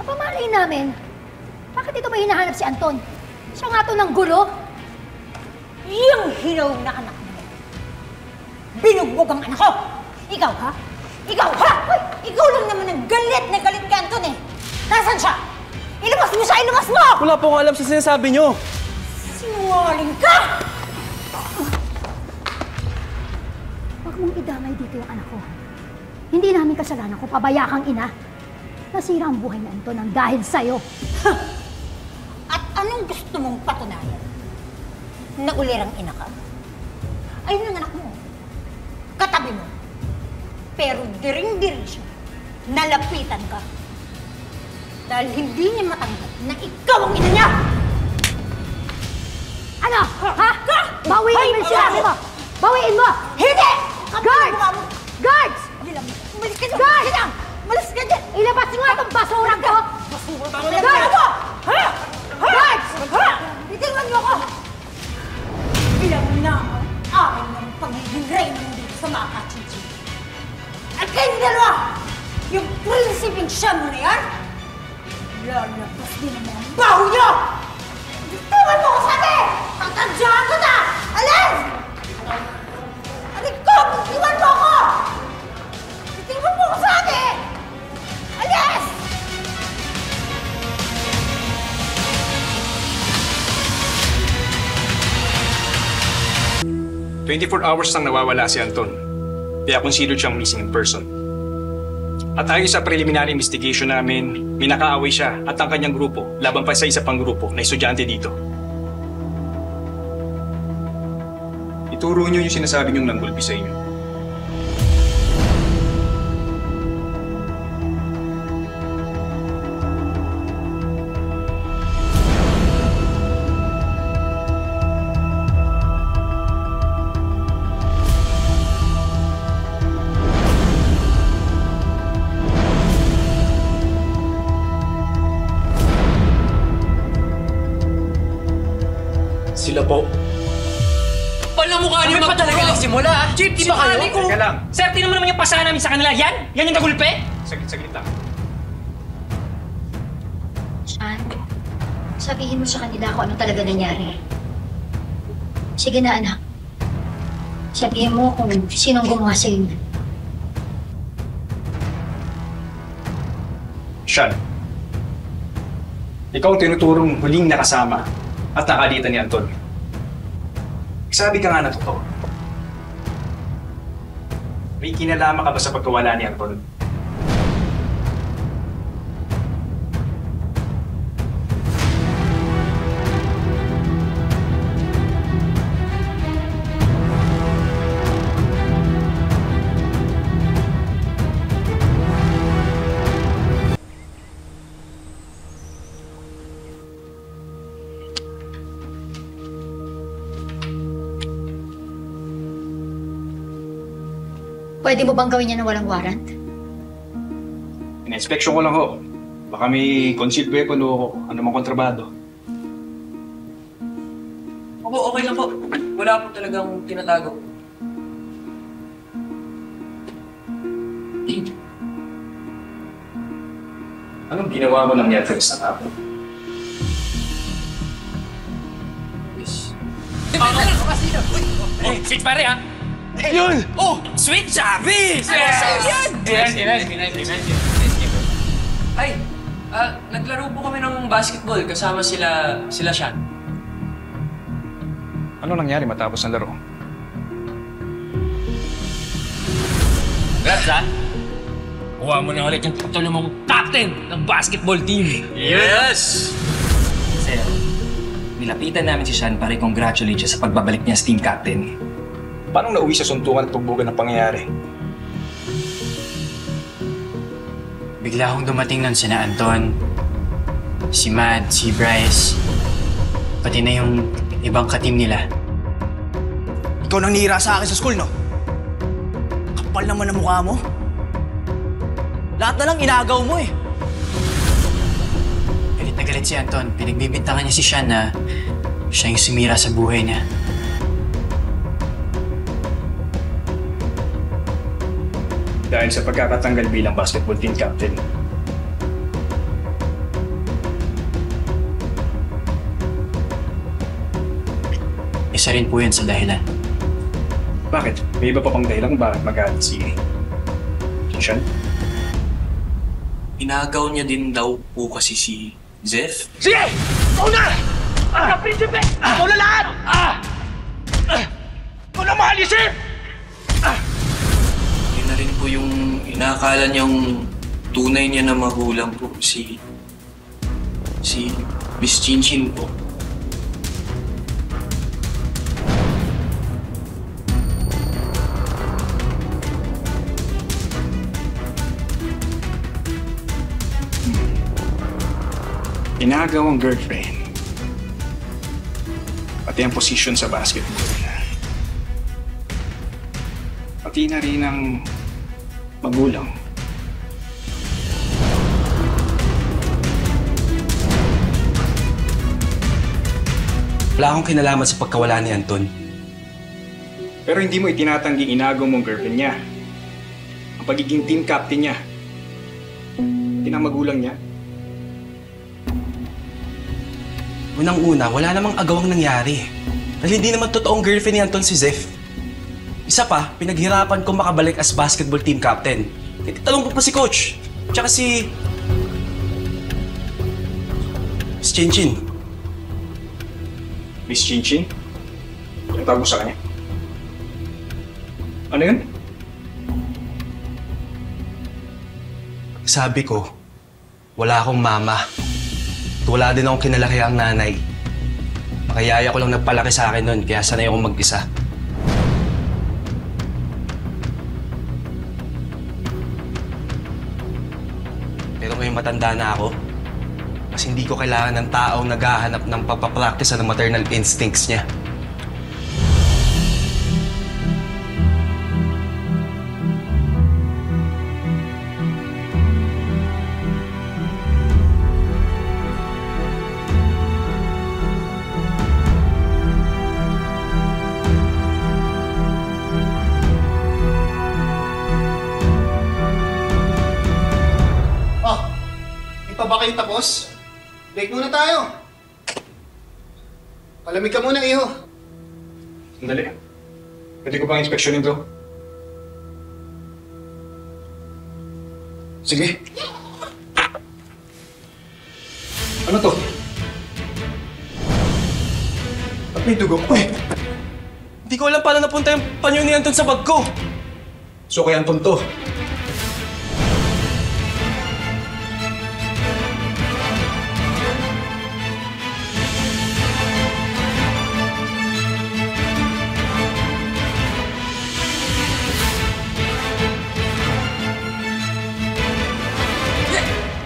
Kapamalay namin, bakit ito ba hinahanap si Anton? Siya nga to ng gulo. Yung hilaw na anak mo. Binugbog ang anak ko! Ikaw ha? Ikaw ha? Ikaw lang naman ang galit na galit ka, Anton eh! Nasaan siya? Ilabas mo siya! Ilabas mo! Wala po akong alam sa sinasabi niyo! Sinungaling ka! Huwag mong idamay dito yung anak ko. Hindi namin kasalanan kung pabaya kang ina. Nasira ang buhay ni Anton ang dahil sa'yo. At anong gusto mong patunayan? Na ulirang ina ka? Ayun ang anak mo. Katabi mo. Pero diring-diri siya. Nalapitan ka. Dahil hindi niya matanggap na ikaw ang ina niya! Ano? Ha? Bawiin mo yung sinabi mo! Bawiin mo! Hindi! Guards! Guards! Umalis ka dyan! Guards! Umalis ka dyan! Ilabas mo nga itong basurang ko! Guards! Ha? Guards! Ha? Itilman niyo ako! Ilang na ang akin ng pagiging reyna dito sa mga kachichi. At kayong dalawa, yung prinsipeng siya mo na yan, lalabas din ang mga baho niyo! Itilman mo ko sabi! Tatadyahan ko na! Alis! Alis ko! Iwan mo ako! Itilman mo ko sabi! Alis! 24 hours nang nawawala si Anton. Kaya considered siyang missing in person. At ayon sa preliminary investigation namin, may nakaaway siya at ang kanyang grupo laban pa sa isa pang grupo na estudyante dito. Ituro niyo yung sinasabi niyong nanggulpi sa inyo. Sila po. Palang mukha niyo pa talaga nagsimula ah. Jeep, di ba kayo? Teka lang. Sir, tinan mo naman yung pasahan namin sa kanila. Yan? Yan yung nagulpe? Saglit lang. Sean, sabihin mo sa kanila kung ano talaga nangyari. Sige na, anak. Sabihin mo kung sinong gumawa sa inyo. Sean, ikaw ang tinuturong huling nakasama at nakalitan ni Anton. Sabi ka nga na totoo. May kinalaman ka ba sa pagkawala ni Anton? Pwede mo bang gawin yan na walang warrant? In-inspection ko lang ho. Baka may concealed weapon o anumang kontrabando. Opo, okay lang po. Wala po talagang tinatago. Anong ginawa mo ng Netflix na tapo? Oh, switch pare ha! Yun! Oh! Switch sabi! Ay! Naglaro po kami ng basketball kasama sila Sean. Ano nangyari matapos ng laro? Congrats ha! Kuha mo na ulit yung tutulo mong captain ng basketball team. Yes! Sir, nilapitan namin si Sean para i-congratulate siya sa pagbabalik niya sa team captain. Paano nauwi sa suntukan at pagbugan ng pangyayari? Bigla akong dumating nun sina Anton, si Mad, si Bryce, pati na yung ibang ka-team nila. Ikaw nang nihira sa akin sa school, no? Kapal naman ang mukha mo. Lahat na lang inagaw mo eh. Galit na galit si Anton. Pinagbibintangan niya si Sean na siya yung sumira sa buhay niya. Dahil sa pagkakatanggal bilang basketball team captain. isa rin po yun sa dahilan. Bakit? May iba pa pang dahilan kung bakit magalit si Sean? Inagaw niya din daw po kasi si Zef. Sige! Ikaw na! Ikaw, prinsipe! Ikaw na lahat! Ikaw na mahal ni Chef! Yun na rin po yung inaakala niyang tunay niya na magulang po si Miss Chinchin po. Inagaw ang girlfriend. Pati ang position sa basketball. Pati na rin ang magulang. Wala akong kinalaman sa pagkawala ni Anton. Pero hindi mo itinatanggi inagaw mong girlfriend niya. Ang pagiging team captain niya. Tinang magulang niya. Unang-una, wala namang agawang nangyari. Dahil hindi naman totoong girlfriend ni Anton si Zef. Isa pa, pinaghirapan ko makabalik as basketball team captain. Ititanong ko pa si coach. Tsaka si... Miss Chinchin. Miss Chinchin? Ang tawag mo sa kanya? Ano yun? Sabi ko, wala akong mama. At wala din akong kinalakiang nanay. Makayaya ko lang nagpalaki sa akin nun, kaya sanay akong mag-isa. Pero ngayong matanda na ako, mas hindi ko kailangan ng taong naghahanap ng papapractice ng maternal instincts niya. Pa ba kayo tapos? Break muna tayo. Palamig ka muna, iho. Sandali. Pwede ko bang inspeksyonin to? Sige. Ano to? Ba't may dugo ko eh? Hindi ko alam paano napunta yung panyo ni Anton sa bag ko. So kay Anton to.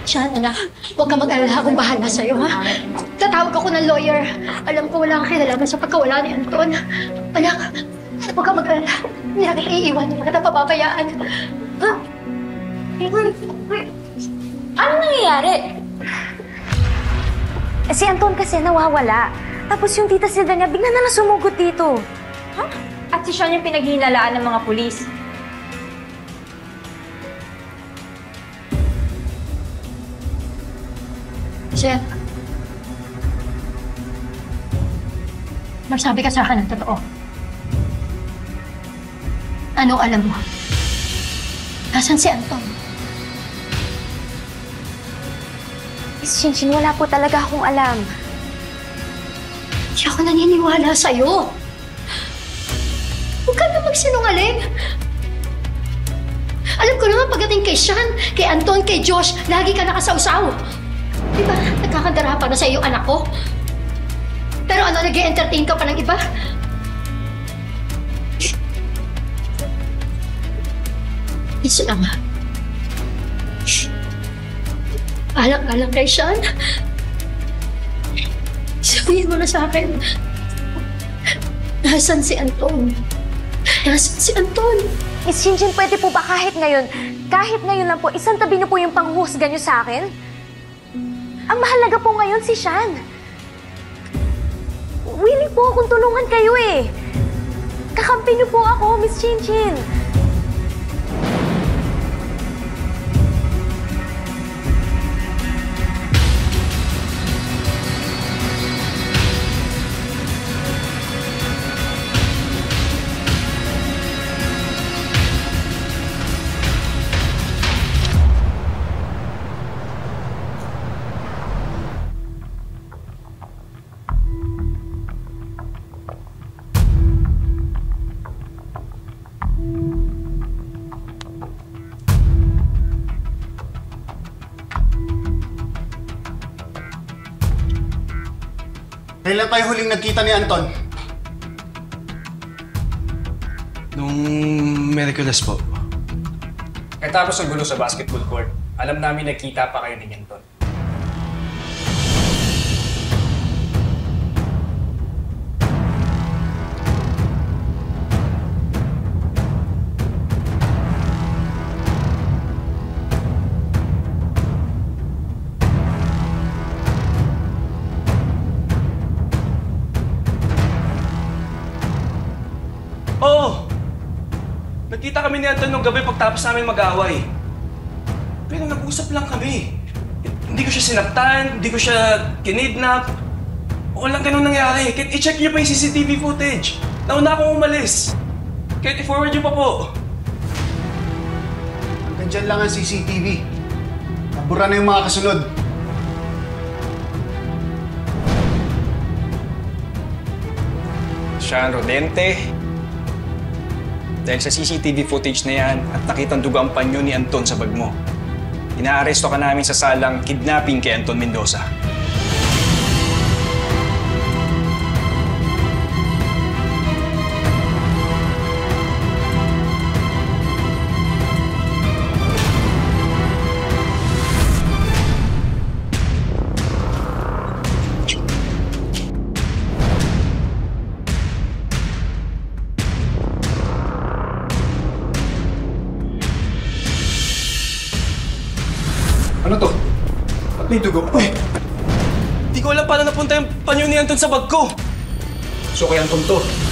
Sean, anak, huwag ka mag-alala, akong bahala sa'yo, ha? Tatawag ako ng lawyer. Alam ko wala kang kinalaman sa pagkawala ni Anton. Anak, huwag ka mag-alala. Hindi natin iiwan, hindi kita pababayaan. Ha? Ano nangyayari? Si Anton kasi nawawala. Tapos yung tita Silvia niya, bigla na lang sumugod dito. Ha? At si Sean yung pinaghihinalaan ng mga pulis. Sir, magsabi ka sa akin ng totoo. Anong alam mo? Nasaan si Anton? Miss Chinchin, wala po talaga akong alam. Hindi ako naniniwala sa'yo. Huwag ka na magsinungaling. Alam ko naman pagdating kay Sean, kay Anton, kay Josh, lagi ka nakasawsaw. Di ba, nagkakandara pa na sa iyong anak ko? Pero ano, nag-i-entertain ka pa ng iba? Isa lang ha. Alang-alang kay Sean. Sabihin mo na sa akin. Nasaan si Anton? Nasaan si Anton? Miss Chinchin, pwede po ba kahit ngayon lang po, isang tabi niyo po yung panghusga niyo sa akin? Ang mahalaga po ngayon si Sean. Willing po akong tulungan kayo eh. Kakampi niyo po ako, Miss Chinchin. Kailan tayo huling nagkita ni Anton? Nung Miraculous po. Katapos ng gulo sa basketball court, alam namin nagkita pa kayo ni Anton. Oo! Nagkita kami ni Anton nung gabi pagtapos namin mag-away. Pero nag-usap lang kami. Hindi ko siya sinaktan, hindi ko siya kinidnap. Walang ganun nangyari. Kahit i-check niyo pa yung CCTV footage. Nauna akong umalis. Kahit i-forward niyo pa po. Hanggang dyan lang ang CCTV. Nabura na yung mga kasunod. Sean Rodente. Dahil sa CCTV footage na yan at nakitang dugang panyo ni Anton sa bag mo, inaaresto ka namin sa salang kidnapping kay Anton Mendoza. Ano to? Ba't may dugo? Uy! Hindi ko alam paano napunta yung panyo ni Anton sa bag ko. So kay Anton to.